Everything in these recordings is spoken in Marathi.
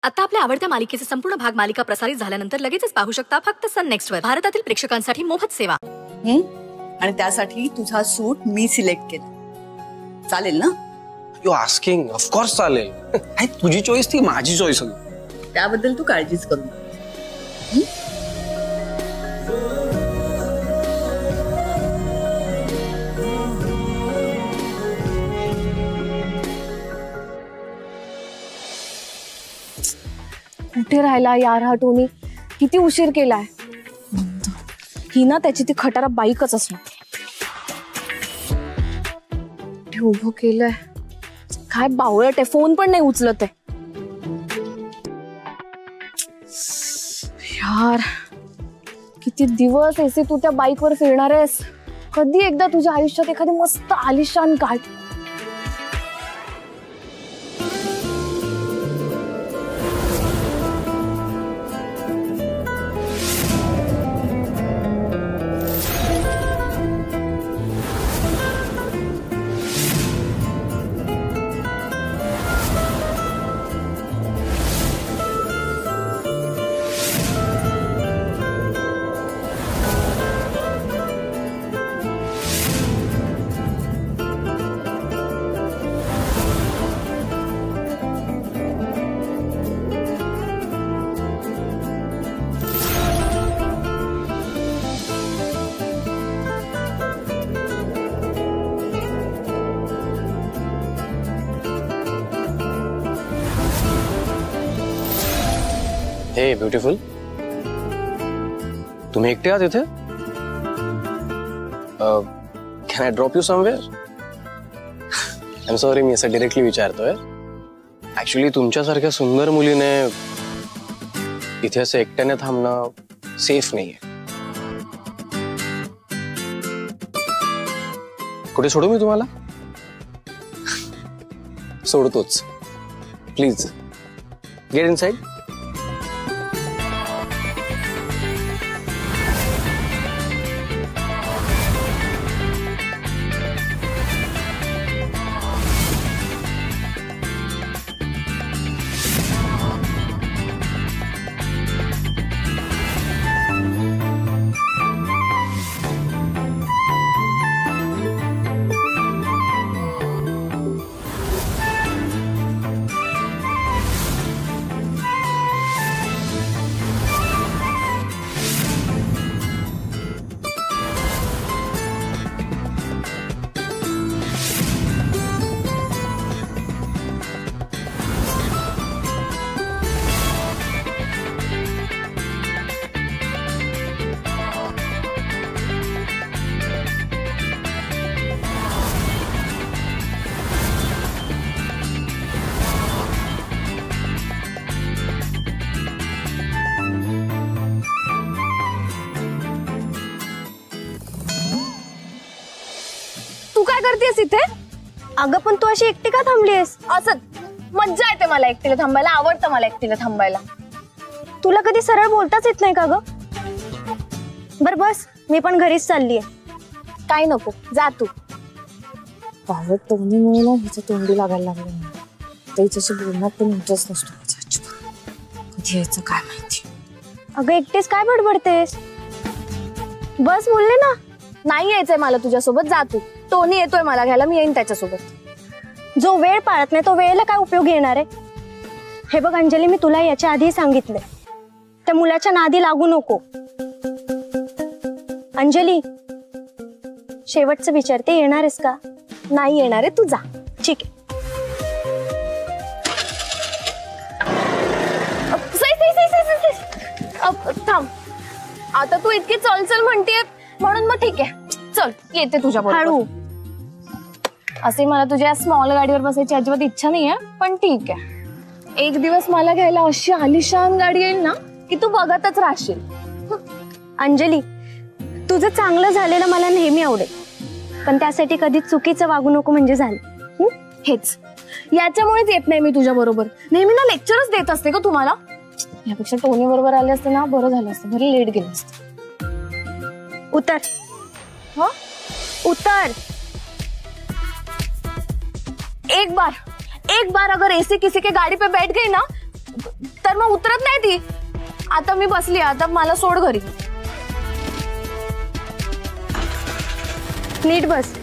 आता आपल्या आवडत्या मालिकेचे संपूर्ण भाग मालिका प्रसारित झाल्यानंतर लगेचच पाहू शकता फक्त सन नेक्स्ट वर. भारतातील प्रेक्षकांसाठी मोफत सेवा. आणि त्यासाठी तुझा सूट मी सिलेक्ट केला. चालेल ना? You asking? ऑफ कोर्स चालेल. तुझी चॉईस ती माझी चॉईस होती. त्याबद्दल तू काळजीच करू नको. कुठे राहिला यार हा टोनी? किती उशीर केलाय. ही ना त्याची ती खटारा बाईकच असणार. उभं केलंय काय बावळट आहे. फोन पण नाही उचलत आहे यार. किती दिवस ऐसे तू त्या बाईकवर फिरणार आहेस? कधी एकदा तुझ्या आयुष्यात एखादी मस्त आलिशान गाडी. हे ब्युटिफुल, तुम्ही एकटे आहात इथे? Can I drop you somewhere? I am sorry, मी असं डिरेक्टली विचारतोय. ऍक्च्युली तुमच्यासारख्या सुंदर मुलीने इथे असं एकट्याने थांबणं सेफ नाहीये. कुठे सोडू मी तुम्हाला? सोडतोच. Please get inside. करतेस इथे? अगं पण तू अशी एकटी का थांबलीस? असंच मज्जा येते मला एकटीला थांबायला. आवडतं मला एकटीला थांबायला. तुला कधी सरळ बोलताच येत नाही का ग? बर बस, मी पण घरीच चाललीये. काय नको, जा तू. बावट तोंडीमुळे ना हिचं तोंडी लागायला लागलं. त्याच्याशी बोलण्यात पण इंटरेस्ट नसतो. कधी यायचं काय माहिती. अगं एकटीच काय बडबडतेस? बस बोलले ना. नाही यायचंय मला तुझ्यासोबत, जा तू. टोनी येतोय मला घ्यायला, मी येईन त्याच्यासोबत. जो वेळ पाळत नाही तो वेळेला काय उपयोग येणार आहे? हे बघ अंजली, मी तुला याच्या आधी सांगितलंय, त्या मुलाच्या नादी लागू नको. अंजली, शेवटचं विचारते, येणार आहेस का? नाही येणार आहे, तू जा. ठीक आहे. थांब, आता तू इतकी चल म्हणतेय म्हणून मग ठीक आहे, चल येते तुझ्या बरोबर. असे मला तुझ्या स्मॉल गाडीवर बसायची अजिबात इच्छा नाहीये, पण ठीक आहे. एक दिवस मला घ्यायला अशी आलिशान गाडी येईल ना की तू बघतच राहशील. अंजली, तुझं चांगलं झालेलं मला नेहमी आवडेल, पण त्यासाठी कधी चुकीचं वागू नको म्हणजे झालं. हेच याच्यामुळेच येत नाही मी तुझ्या बरोबर. नेहमी ना लेक्चरच देत असते का तुम्हाला? यापेक्षा टोनी बरोबर आले असते ना बरं झालं असतं, बरं लेट गेलं असतं. उतर. हाँ उतर. एक बार अगर ऐसे किसी के गाड़ी पे बैठ गई ना तर मग उतरत नाही ती. आता मी बसली, आता मला सोड घरी. नीट बस.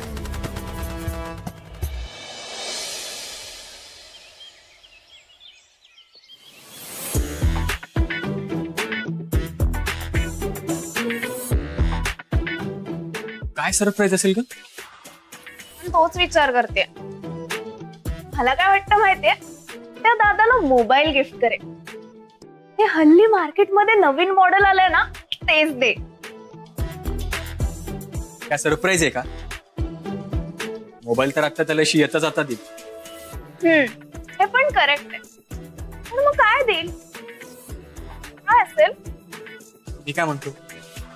काय सरप्राईज असेल का? तोच विचार करते. मला काय वाटतं माहितीये, त्या दादाला मोबाईल गिफ्ट करेल. हे हल्ली मार्केटमध्ये नवीन मॉडेल आलंय ना, तेच दे. काय सरप्राईज आहे का? मोबाईल तर आता त्याला येता जाता दे. हे पण करेक्ट आहे. पण मग काय देईल? काय असेल? मी काय म्हणतो,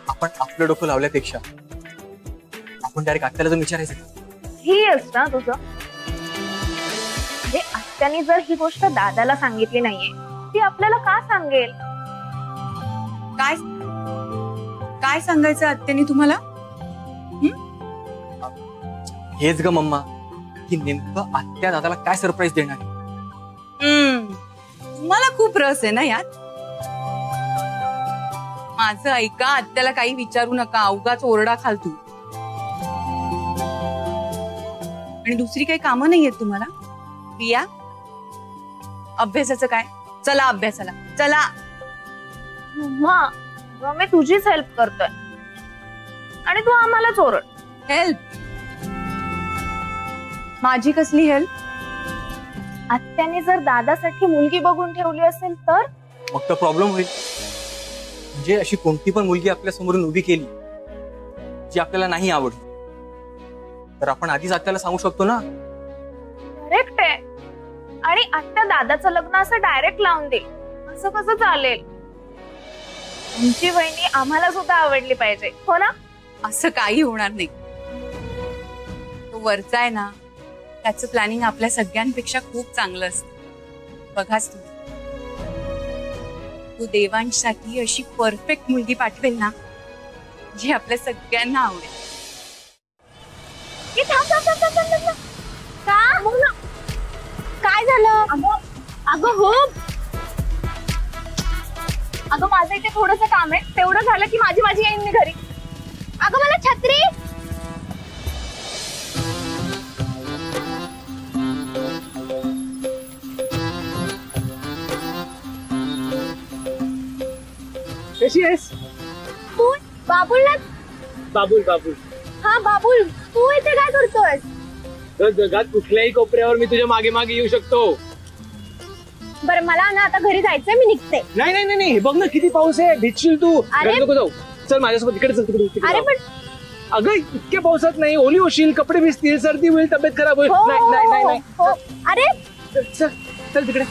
आपण आपलं डोकं लावल्यापेक्षा आपण डायरेक्ट आत्याला जाऊन विचारायचं. ही असतं ना तुझं. आत्याने जर ही गोष्ट दादाला सांगितली नाहीये, ती आपल्याला का सांगेल? काय काय सांगायचं आत्याने तुम्हाला? हेच ग मम्मा, की नेमकं आत्या दादाला काय सरप्राईज देणार आहे. मला खूप रस आहे ना यात. माझं ऐका, आत्याला काही विचारू नका, उगाच ओरडा खाल तू. आणि दुसरी काही कामं नाहीयेत तुम्हाला? प्रिया, अभ्यासाचं काय? चला अभ्यासाला चला. मम्मा, मी तुझीच हेल्प करतोय आणि तू आम्हालाच ओरड. हेल्प? माझी कसली हेल्प? आत्याने जर दादासाठी मुलगी बघून ठेवली असेल तर? मग तर प्रॉब्लेम होईल. म्हणजे अशी कोणती पण मुलगी आपल्या समोरून उभी केली जी आपल्याला नाही आवडली, तर आपण आधीच आत्याला सांगू शकतो ना. करेक्ट आहे. आणि आत्या दादाचं लग्न असं डायरेक्ट लावून दे, असं कसं चालेल? तुमची बहिणी आम्हाला सुद्धा आवडली पाहिजे, हो ना? असं काही होणार नाही. तो वरचा आहे ना, त्याचं प्लॅनिंग आपल्या सगळ्यांपेक्षा खूप चांगलं असतं. बघाच तू, तो देवांसाठी अशी परफेक्ट मुलगी पाठवेल ना, जी आपल्या सगळ्यांना आवडेल. का? काय झालं? अगं हो, अगं माझं इथे थोडंसं काम आहे, तेवढं झालं की माझी येईन मी घरी. अगं मला छत्री. कशी आहेस? तू बाबुल ना? बाबुल बाबुल. हा बाबुल, तू इथे काय करतोयस? तर जगात कुठल्याही कोपऱ्यावर मी तुझ्या मागे मागे येऊ शकतो. बरं मला ना आता घरी जायचंय, मी निघते. नाही नाही नाही, बघ ना किती पाऊस आहे, भिजशील तू. अरे- घरी नको जाऊ, चल माझ्यासोबत इकडे चल. तिकडे अरे जाऊ. पण अगं इतक्या पावसात नाही, ओली होशील, कपडे भिजतील, सर्दी होईल, तब्येत खराब होईल. हो, नाही नाही नाही हो, नाही. हो. अरे चल चल तिकडे.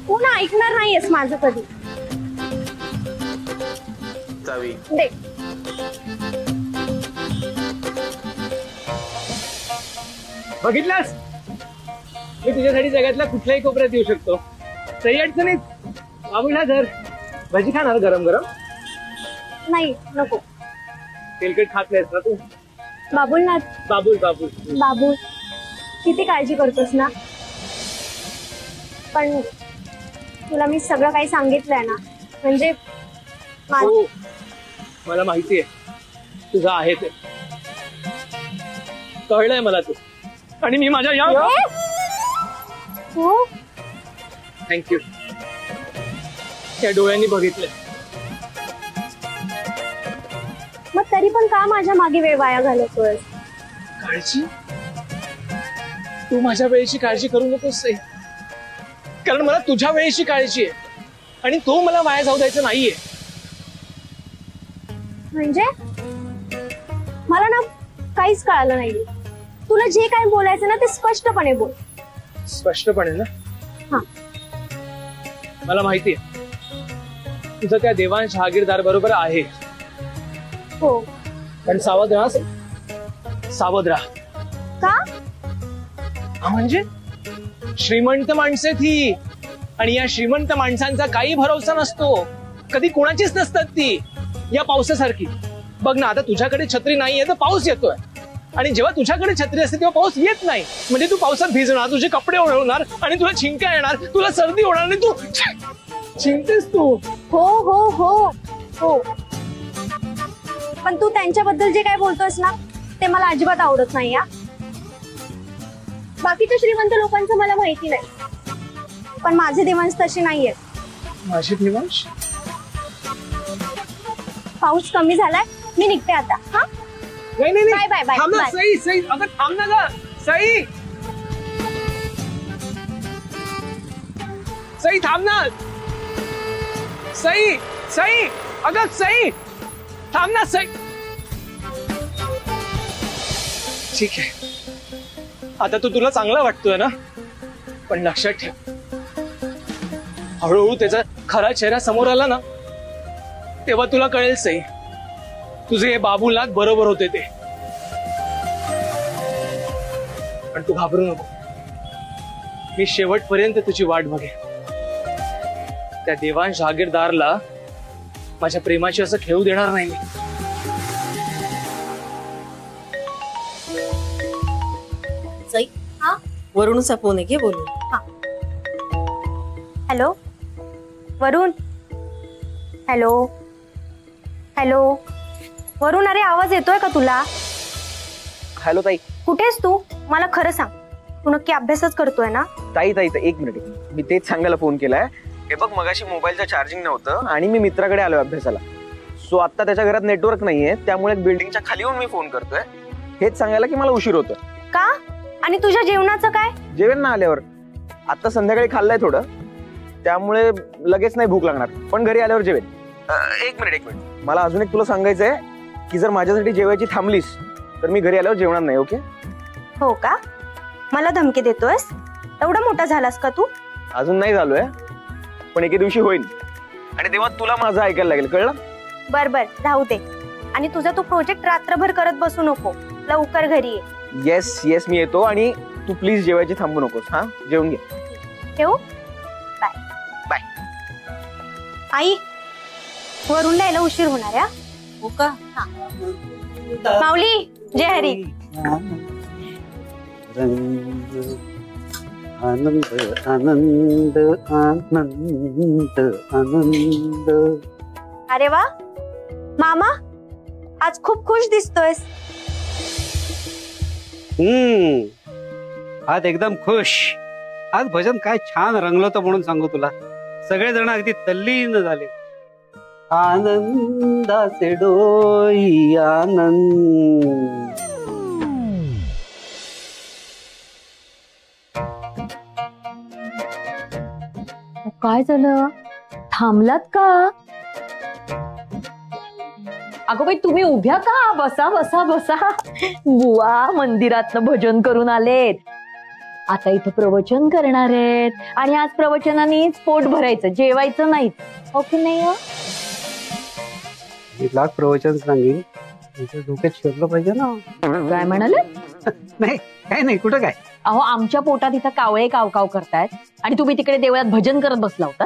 तू ना ऐकणार नाहीयेस माझं कधी. चावी दे. बघितलास, मी तुझ्यासाठी जगातल्या कुठल्याही कोपऱ्यात येऊ शकतो. काही अडचणीत बाबूला धर. भजी खाणार गरम गरम? नाही नको. तेलकट खात नाहीस ना तू? बाबुलनाथ, बाबुल बाबुल. बाबू किती काळजी करतोस ना, पण तुला मी सगळं काही सांगितलंय ना, म्हणजे हो, मला माहितीये तुझं आहे ते, कळलंय मला तू. आणि मी माझ्या या हो थँक्यू त्या डोळ्यांनी बघितलं. मग तरी पण का माझ्या मागे वेळ वाया घालवतोय? काळजी? तू माझ्या वेळेची काळजी करू नकोस रे, कारण मला तुझ्या वेळेची काळजी आहे आणि तो मला वाया जाऊ द्यायचं नाहीये. म्हणजे मला ना काहीच कळालं नाही. तुला जे काय बोलायचं ना ते स्पष्टपणे बोल. स्पष्टपणे ना? हा. मला माहितीये तुझं त्या देवांश जहागीरदार बरोबर आहे. हो. पण सावध राहा, सावध राहा. का? म्हणजे श्रीमंत माणसे ती, आणि या श्रीमंत माणसांचा काही भरोसा नसतो, कधी कोणाचीच नसतात ती. या पावसासारखी बघ ना, आता तुझ्याकडे छत्री नाहीये तर पाऊस येतोय, आणि जेव्हा तुझ्याकडे छत्री असते तेव्हा पाऊस येत नाही. म्हणजे तू पावसात भिजणार, तुझे कपडे ओढवणार आणि तुला छिंक्या येणार, तुला सर्दी होणार आणि तू चिंतेस तू. हो हो हो हो, पण तू त्यांच्याबद्दल जे काय बोलतोयस ना ते मला अजिबात आवडत नाही. या बाकीच्या श्रीमंत लोकांचं मला माहिती नाही, पण माझे देवांश तशी नाहीये. माझी देवांश? पाऊस कमी झालाय, मी निघते आता. हा नाही नाही बाय बाय बाय थांब ना बाय. सई, सई अगं थांब ना ग. सई, सई थांब ना. सई, सई अगं सई थांब ना. सई ठीक आहे, आता तो तुला चांगला वाटतोय ना, पण लक्षात ठेव हळूहळू त्याचा खरा चेहरा समोर आला ना तेव्हा तुला कळेल सई, तुझे हे बाबूलाल बरोबर होते ते. पण तू घाबरू नको, मी शेवटपर्यंत तुझी वाट बघेन. त्या देवांश जागीरदारला माझ्या प्रेमाची असं खेळू देणार नाही मी. वरुणचा फोन आहे, घे बोलू. हॅलो वरुण. हॅलो हॅलो वरुण, अरे आवाज येतोय का तुला? हॅलो ताई. कुठेस तू? मला खरं सांग, तू नक्की अभ्यासच करतोय ना? ताई ताई एक मिनिट, मी तेच सांगायला फोन केलाय. हे बघ, मगाशी मोबाईलचं चार्जिंग नव्हतं आणि मी मित्राकडे आलोय अभ्यासाला. सो आता त्याच्या घरात नेटवर्क नाहीये, त्यामुळे बिल्डिंगच्या खाली येऊन मी फोन करतोय हेच सांगायला की मला उशीर होतोय. का? आणि तुझ्या जेवणाचं काय? जेवेन ना आल्यावर. आता संध्याकाळी खाल्लंय थोडं, त्यामुळे लगेच नाही भूक लागणार, पण घरी आल्यावर जेवेन. एक मिनिट, मला अजून एक तुला सांगायचंय की जर माझ्यासाठी जेवायची थांबलीस तर मी घरी आल्यावर जेवणार नाही. ओके? हो का? मला धमकी देतोयस? एवढा मोठा झालास का तू? अजून नाही झालोय, पण एके दिवशी होईल आणि तेव्हा तुला माझं ऐकायला लागेल, कळलं? बर बर, राहू दे. आणि तुझा तो प्रोजेक्ट रात्रभर करत बसू नको, लवकर घरी ये. येस येस, मी येतो. आणि तू प्लीज जेवायची थांबू नकोस. हा, जेवून घे. ठेवू? Bye bye. आई, वरुणला यायला उशीर होणार आहे. हो का? माऊली, जय हरी. आनंद आनंद आनंद आनंद. अरे वा मामा, आज खूप खुश दिसतोयस. आज एकदम खुश. आज भजन काय छान रंगलं होतं म्हणून सांगू तुला. सगळेजण अगदी तल्लीन झाले. आनंदाचे डोई आनंद. काय झालं? थांबलात का? अगं बाई, तुम्ही उभ्या का? बसा बसा बसा. बुवा मंदिरातनं भजन करून आलेत, आता इथं प्रवचन करणार आहेत. आणि आज प्रवचनानेच पोट भरायचं, जेवायचं नाही. हो की नाही? लाख प्रवचन सांगेन, तुमच्या डोक्यात शिरलं पाहिजे ना. काय म्हणाले? नाही काय नाही, कुठं काय. अहो, आमच्या पोटात इथं कावळे कावकाव करतायत आणि तुम्ही तिकडे देवळात भजन करत बसला होता.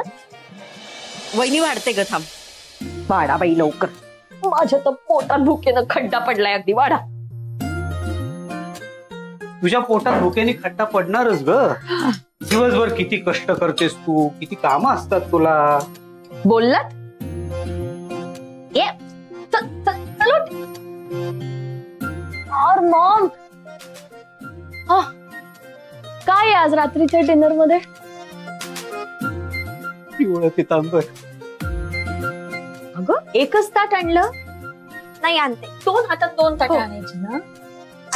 वहिनी वाढते ग, थांब. वाढा बाई लवकर, माझ्या तर पोटात भुकेनं खड्डा पडलाय. अगदी वाढा. तुझ्या पोटात भुकेने खड्डा पडणारच ग. दिवसभर किती कष्ट करतेस तू, किती कामं असतात तुला. बोललात? ये चल चल चल उठ. और मॉम, काय आहे आज रात्रीच्या डिनर मध्ये? पिवळं पितांबर. अगं, एकच ताट आणलं? नाही, आणते. दोन हातात दोन ताट आणायची ना.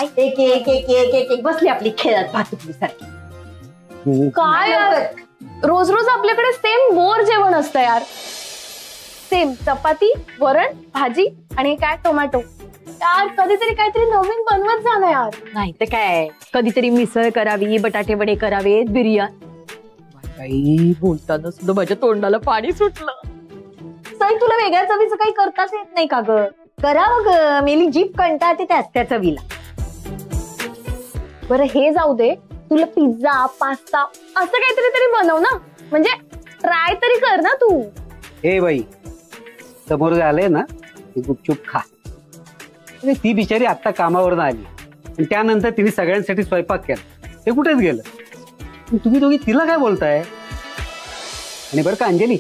एक एक एक एक एक एक बसली आपली खेळत भातुकली सारखी. काय रोज रोज आपल्याकडे सेम बोर जेवण असतं यार. सेम चपाती, वरण, भाजी आणि काय टोमॅटो. यार कधीतरी काहीतरी नवीन बनवत जा ना यार. नाही तर काय, कधीतरी मिसळ करावी, बटाटे वडे करावे, बिर्याणी. बोलताना सुद्धा माझ्या तोंडाला पाणी सुटलं. सई, तुला वेगळ्या चवीचं काही करताच येत नाही का ग? करावं ग, मेली जीभ कंटाळते त्या चवीला. बरं हे जाऊ दे, तुला पिझ्झा, पास्ता असं काहीतरी तरी बनव ना. म्हणजे ट्राय तरी कर ना तू. हे बाई, समोर आले ना, गुपचूप खा. ती बिचारी आता कामावर आली, आणि त्यानंतर तिने सगळ्यांसाठी स्वयंपाक केला, ते कुठेच गेलं. तुम्ही दोघी तिला काय बोलताय? आणि बरं का अंजली,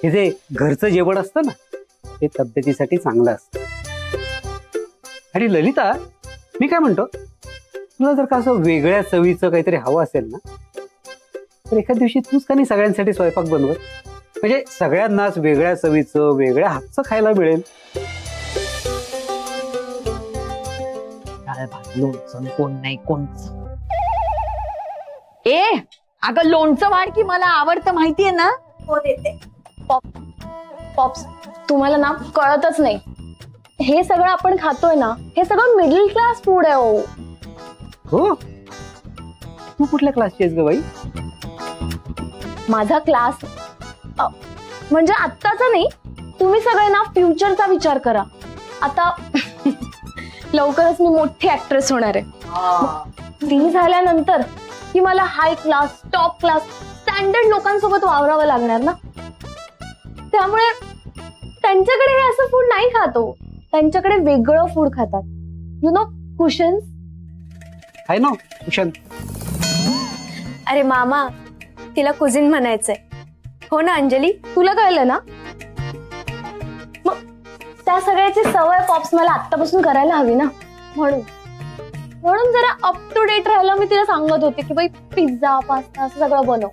हे जे घरचं जेवण असतं ना, ते तब्येतीसाठी चांगलं असतं. आणि ललिता, मी काय म्हणतो, तुला जर का असं वेगळ्या चवीचं काहीतरी हवं असेल ना, तर एखाद दिवशी तूच का नाही सगळ्यांसाठी स्वयंपाक बनवत, म्हणजे सगळ्यांनाच वेगळ्या चवीचं वेगळ्या हातचं खायला मिळेल. लोणचं कोण नाही कोणचं. ए अगं, लोणचं वाढ की मला आवडतं माहितीये ना. हो देते. पॉप्स, तुम्हाला ना कळतच नाही, हे सगळं आपण खातोय ना, हे सगळं मिडल क्लास फूड आहे. हो, तू कुठल्या क्लासची आहेस ग बाई? माझा क्लास म्हणजे आत्ताचा नाही, तुम्ही सगळे ना फ्युचरचा विचार करा. आता लवकरच मी मोठी ऍक्ट्रेस होणार आहे. ती झाल्यानंतर की मला हाय क्लास, टॉप क्लास, स्टँडर्ड लोकांसोबत वावरावं लागणार ना. त्यामुळे त्यांच्याकडे हे असं फूड नाही खातो, त्यांच्याकडे वेगळं फूड खातात. You know cushions. I know cushion. अरे मामा, तिला कुझिन म्हणायचंय. हो ना अंजली, तुला कळलं ना? मग त्या सगळ्याची सवय पॉप्स मला आत्तापासून करायला हवी ना. म्हणून जरा अप टू डेट राहायला मी तिला सांगत होते की बाई पिझ्झा, पास्ता असं सगळं बनव.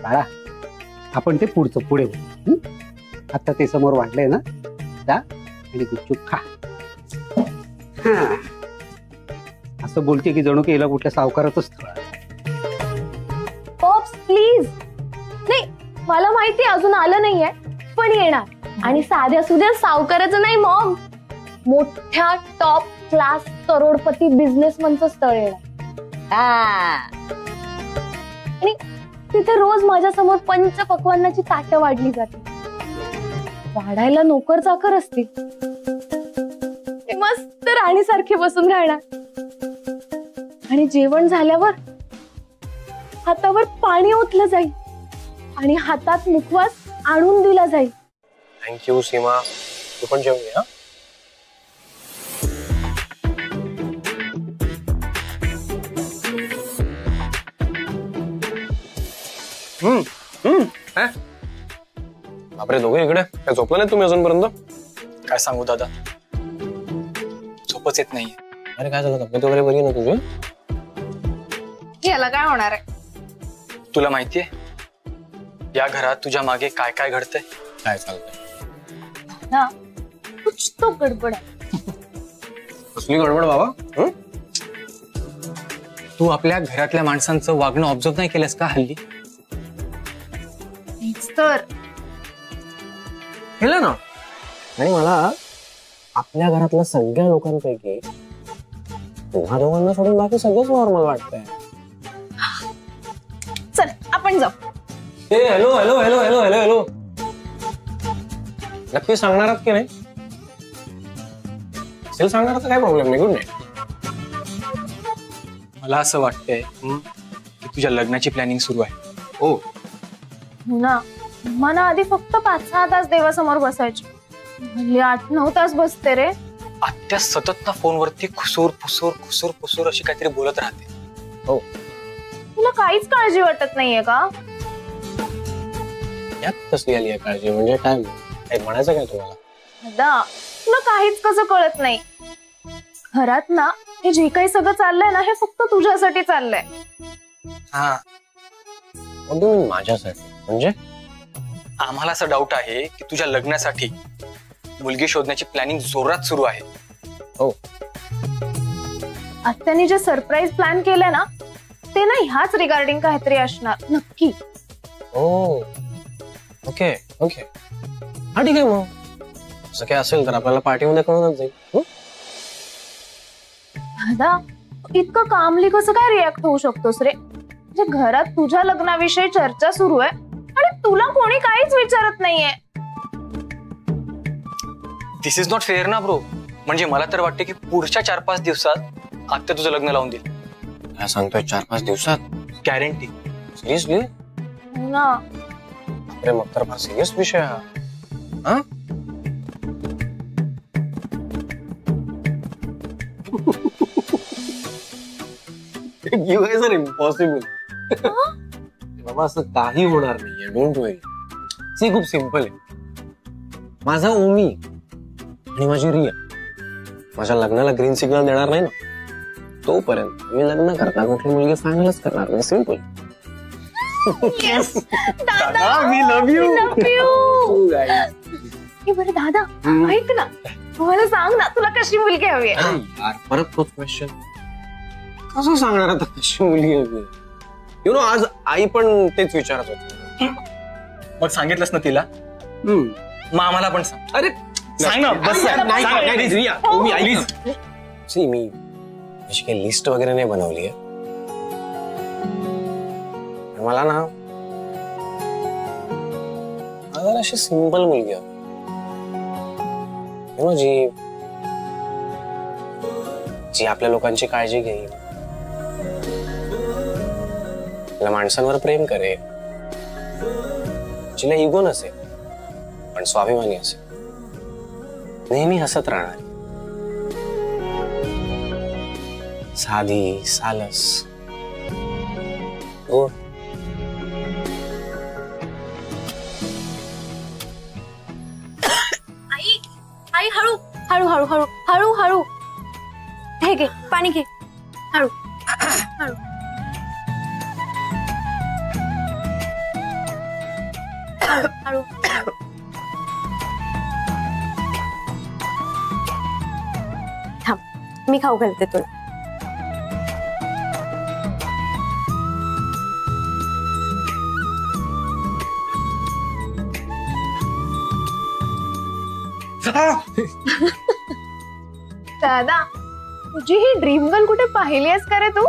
बाळा, आपण ते पुढे बोलू. आता ते समोर वाढलंय ना, जा आणि गुपचूप खा. असं बोलते की जणू की हिला कुठल्या सावकाराचं स्थळ. Pops please. नाही, मला माहिती अजून आलं नाहीये, पण येणार. आणि साध्या सुध्या सावकाराचं नाही मॉम, मोठ्या टॉप क्लास करोडपती बिझनेसमनचं स्थळ येणार. आणि तिथे रोज माझ्या समोर पंच पक्वान्नाची ताटं वाढली जाते. वाढायला नोकर चाकर असतील, मस्त राणीसारखी बसून राहणार. आणि जेवण झाल्यावर हातावर पाणी ओतलं जाईल आणि हातात मुखवास आणून दिला जाईल. थँक्यू सीमा, तू पण जेवून घे. बापरे, दोघे इकडे काय झोपलं नाही तुम्ही अजूनपर्यंत? काय सांगू दादा, झोपच येत नाहीये. अरे काय झालं, तब्येत वगैरे बरी ना तुझी? याला काय होणार आहे? तुला माहितीये या घरात तुझ्या मागे काय काय घडतंय? काय चालतंय? ना कुछ तो गडबड आहे. कसली गडबड बाबा? तू आपल्या घरातल्या माणसांचं वागणं ऑब्झर्व नाही केलंस का हल्ली? तर केलं ना. आणि मला आपल्या घरातल्या सगळ्या लोकांपैकी तुम्हा दोघांना सोडून बाकी सगळंच नॉर्मल वाटतंय. चल आपण जाऊ. Hello hello hello hello hello hello, नक्की सांगणार आहात की नाही? असेल सांगणार तर काय प्रॉब्लेम नाही. Good night. मला असं वाटतंय की तुझ्या लग्नाची प्लॅनिंग सुरू आहे. हो ना, मला आधी फक्त 5-6 तास देवासमोर बसायचे, म्हणजे 8-9 तास बसते रे. आत्या सतत ना फोनवरती खुसूर फुसूर खुसूर फुसूर अशी काहीतरी बोलत राहते. हो, तुला काहीच काळजी वाटत नाहीये का? यात कसली आली आहे काळजी? म्हणजे काय काय म्हणायचं काय तुम्हाला? दादा, तुला काहीच कसं कळत नाही. घरात ना हे जे काही सगळं चाललंय ना, हे फक्त तुझ्यासाठी चाललंय. हा, माझ्यासाठी म्हणजे? आम्हाला असं डाऊट आहे की तुझ्या लग्नासाठी मुलगी शोधण्याची प्लॅनिंग जोरात सुरू आहे. हो, आत्याने जे सरप्राईज प्लॅन केलंय ना, ते ना ह्याच रिगार्डिंग काहीतरी असणार नक्की. हो, ओके ओके, हा ठीक आहे. मग असं काय असेल तर आपल्याला पार्टीमध्ये कळूनच जाईल. दादा, इतकं कामली कसं काय रिॲक्ट होऊ शकतोस रे? म्हणजे घरात तुझ्या लग्नाविषयी चर्चा सुरू आहे आणि तुला कोणी काहीच विचारत नाहीये. दिस इज नॉट फेअर ना ब्रो. म्हणजे मला तर वाटते की पुढच्या 4-5 दिवसात आत्या तुझं लग्न लावून देईल. काय सांगतोय? 4-5 दिवसात? गॅरंटी. सिरियसली? ना, अरे मग तर फार सिरियस विषय हा. You guys are impossible. बाबा असं काही होणार नाहीये, डोंट वरी. सी खूप सिम्पल आहे. माझा ओमी आणि माझी रिया माझ्या लग्नाला ग्रीन सिग्नल देणार नाही ना, तोपर्यंत मी लग्न करता कुठली मुलगी फायनलच करणार नाही. सिम्पल. दादा वी लव्ह यू. हे बरं दादा, ऐक ना, तुम्हाला सांग ना, तुला कशी मुलगी हवी आहे? यार परत तोच क्वेश्चन. कसं सांगणार आता कशी मुलगी हवी? यु नो आज आई पण तेच विचारत होती. मग सांगितलंस ना तिला? मग आम्हाला पण सांग. अरे सांग ना, बस नाही रिया, ओमी प्लीज. सी मी अशी काही लिस्ट वगैरे नाही बनवली आहे. मला ना अगर अशी सिंपल मुलगी आहे जी जी आपल्या लोकांची काळजी घेईल, आपल्या माणसांवर प्रेम करेल, जिला इगो नसेल पण स्वाभिमानी असेल, नेहमी हसत राहणार, साधी सालस गोड. आई हळू हळू हळू हळू हळू हळू. हे घे पाणी घे. हळू हळू. हळू. थांब, मी खाऊ घालते तुला. दादा, तुझी ही ड्रीम गर्ल कुठे पाहिली आहेस का रे तू?